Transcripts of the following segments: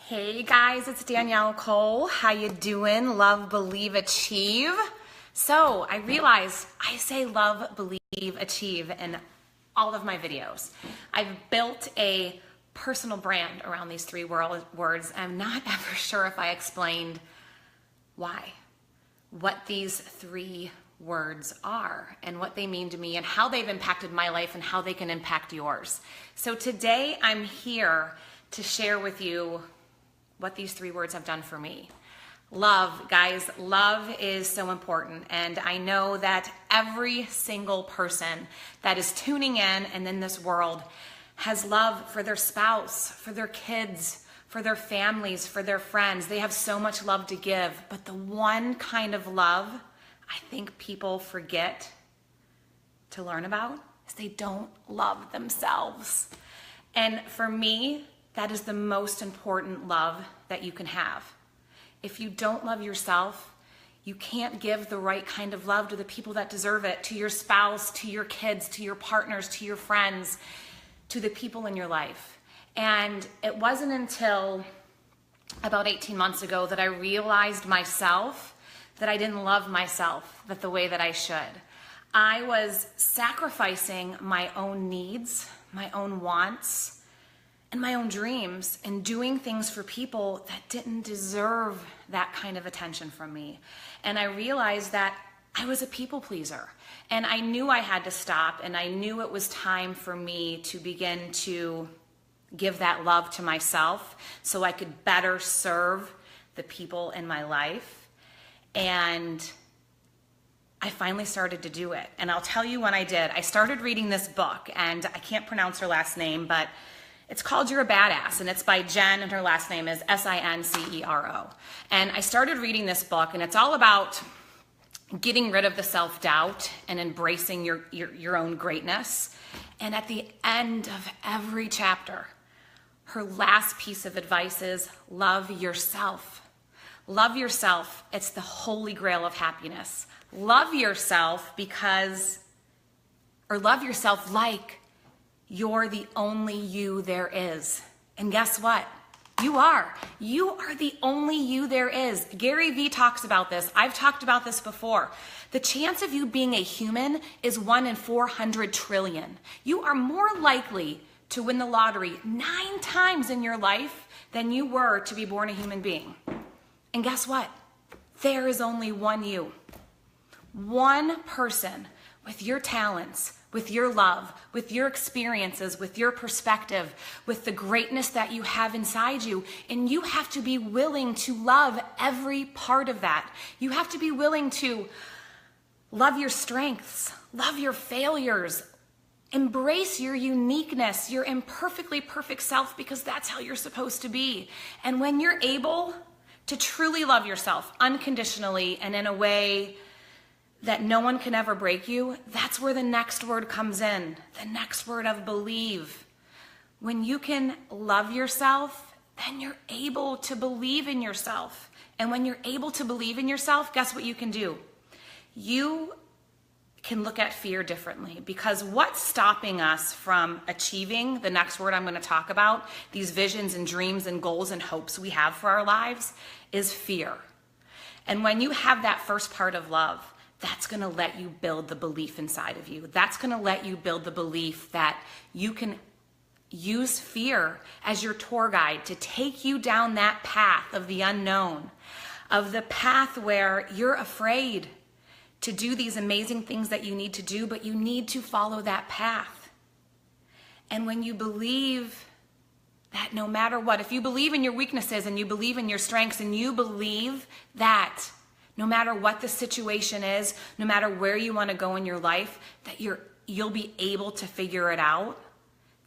Hey guys, it's Danielle Cole. How you doing? Love, believe, achieve. So I realized I say love, believe, achieve in all of my videos. I've built a personal brand around these three words. I'm not ever sure if I explained why, what these three words are and what they mean to me and how they've impacted my life and how they can impact yours. So today I'm here to share with you what these three words have done for me. Love, guys, love is so important. And I know that every single person that is tuning in and in this world has love for their spouse, for their kids, for their families, for their friends. They have so much love to give. But the one kind of love I think people forget to learn about is they don't love themselves. And for me, that is the most important love that you can have. If you don't love yourself, you can't give the right kind of love to the people that deserve it, to your spouse, to your kids, to your partners, to your friends, to the people in your life. And it wasn't until about 18 months ago that I realized myself that I didn't love myself the way that I should. I was sacrificing my own needs, my own wants, and my own dreams, and doing things for people that didn't deserve that kind of attention from me. And I realized that I was a people pleaser, and I knew I had to stop, and I knew it was time for me to begin to give that love to myself so I could better serve the people in my life. And I finally started to do it. And I'll tell you when I did. I started reading this book, and I can't pronounce her last name, but it's called You're a Badass, and it's by Jen, and her last name is Sincero. And I started reading this book, and it's all about getting rid of the self-doubt and embracing your own greatness. And at the end of every chapter, her last piece of advice is love yourself. Love yourself. It's the holy grail of happiness. Love yourself love yourself like you're the only you there is. And guess what? You are. You are the only you there is. Gary Vee talks about this. I've talked about this before. The chance of you being a human is 1 in 400 trillion. You are more likely to win the lottery 9 times in your life than you were to be born a human being. And guess what? There is only one you. One person with your talents, with your love, with your experiences, with your perspective, with the greatness that you have inside you. And you have to be willing to love every part of that. You have to be willing to love your strengths, love your failures, embrace your uniqueness, your imperfectly perfect self, because that's how you're supposed to be. And when you're able to truly love yourself unconditionally and in a way that no one can ever break you, that's where the next word comes in, the next word of believe. When you can love yourself, then you're able to believe in yourself. And when you're able to believe in yourself, guess what you can do? You can look at fear differently, because what's stopping us from achieving the next word I'm going to talk about, these visions and dreams and goals and hopes we have for our lives, is fear. And when you have that first part of love, that's going to let you build the belief inside of you. That's going to let you build the belief that you can use fear as your tour guide to take you down that path of the unknown, of the path where you're afraid to do these amazing things that you need to do, but you need to follow that path. And when you believe that no matter what, if you believe in your weaknesses and you believe in your strengths and you believe that no matter what the situation is, no matter where you want to go in your life, that you'll be able to figure it out,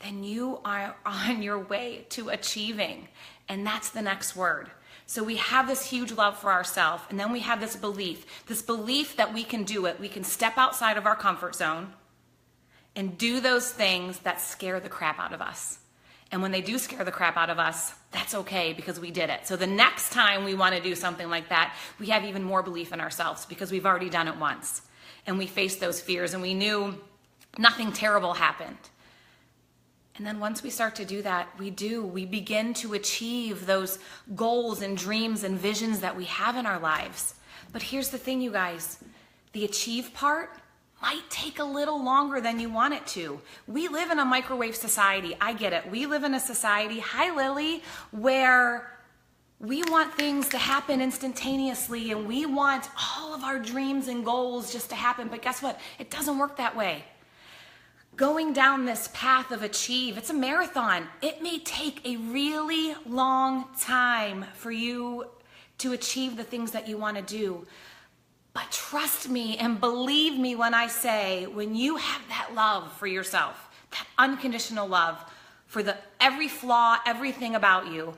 then you are on your way to achieving. And that's the next word. So we have this huge love for ourselves, and then we have this belief that we can do it. We can step outside of our comfort zone and do those things that scare the crap out of us. And when they do scare the crap out of us, that's okay, because we did it. So the next time we want to do something like that, we have even more belief in ourselves because we've already done it once. And we faced those fears and we knew nothing terrible happened. And then once we start to do that, we begin to achieve those goals and dreams and visions that we have in our lives. But here's the thing, you guys, the achieve part might take a little longer than you want it to. We live in a microwave society. I get it. We live in a society, hi Lily, where we want things to happen instantaneously and we want all of our dreams and goals just to happen. But guess what? It doesn't work that way. Going down this path of achieve, it's a marathon. It may take a really long time for you to achieve the things that you want to do. But trust me and believe me when I say, when you have that love for yourself, that unconditional love for every flaw, everything about you,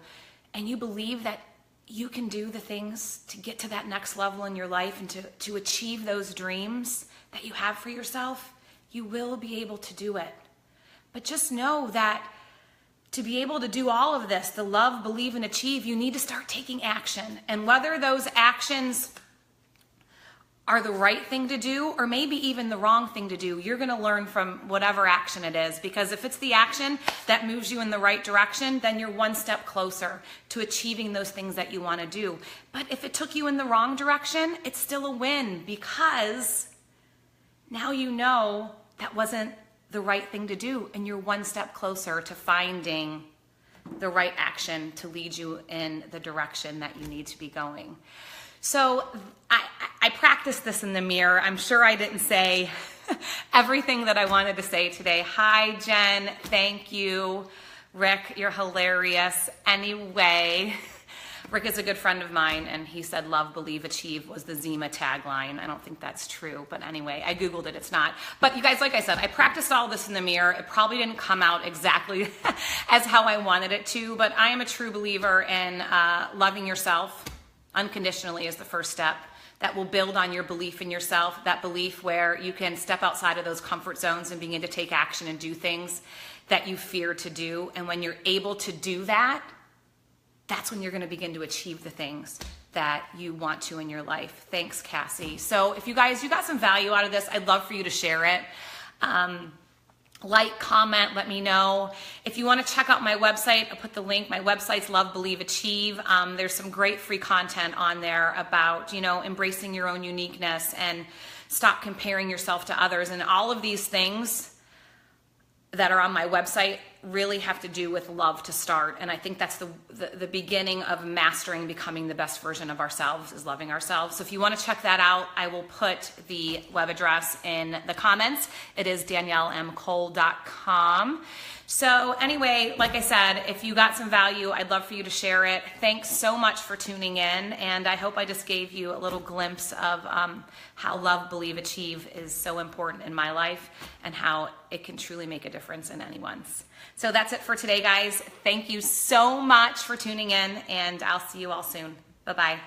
and you believe that you can do the things to get to that next level in your life and to achieve those dreams that you have for yourself, you will be able to do it. But just know that to be able to do all of this, the love, believe, and achieve, you need to start taking action. And whether those actions are the right thing to do or maybe even the wrong thing to do, you're going to learn from whatever action it is. Because if it's the action that moves you in the right direction, then you're one step closer to achieving those things that you want to do. But if it took you in the wrong direction, it's still a win, because now you know that wasn't the right thing to do, and you're one step closer to finding the right action to lead you in the direction that you need to be going. So I practiced this in the mirror. I'm sure I didn't say everything that I wanted to say today. Hi, Jen. Thank you. Rick, you're hilarious. Anyway, Rick is a good friend of mine, and he said Love, Believe, Achieve was the Zima tagline. I don't think that's true, but anyway, I Googled it. It's not. But you guys, like I said, I practiced all this in the mirror. It probably didn't come out exactly as how I wanted it to, but I am a true believer in loving yourself unconditionally is the first step. That will build on your belief in yourself, that belief where you can step outside of those comfort zones and begin to take action and do things that you fear to do. And when you're able to do that, that's when you're going to begin to achieve the things that you want to in your life. Thanks, Cassie. So if you guys, you got some value out of this, I'd love for you to share it. Like, comment, let me know. If you want to check out my website, I'll put the link. My website's Love, Believe, Achieve. There's some great free content on there about, embracing your own uniqueness and stop comparing yourself to others. And all of these things that are on my website really have to do with love to start. And I think that's the beginning of mastering becoming the best version of ourselves, is loving ourselves. So if you want to check that out, I will put the web address in the comments. It is daniellemcole.com. So anyway, like I said, if you got some value, I'd love for you to share it. Thanks so much for tuning in. And I hope I just gave you a little glimpse of how Love, Believe, Achieve is so important in my life and how it can truly make a difference in anyone's. So that's it for today, guys. Thank you so much for tuning in, and I'll see you all soon. Bye-bye.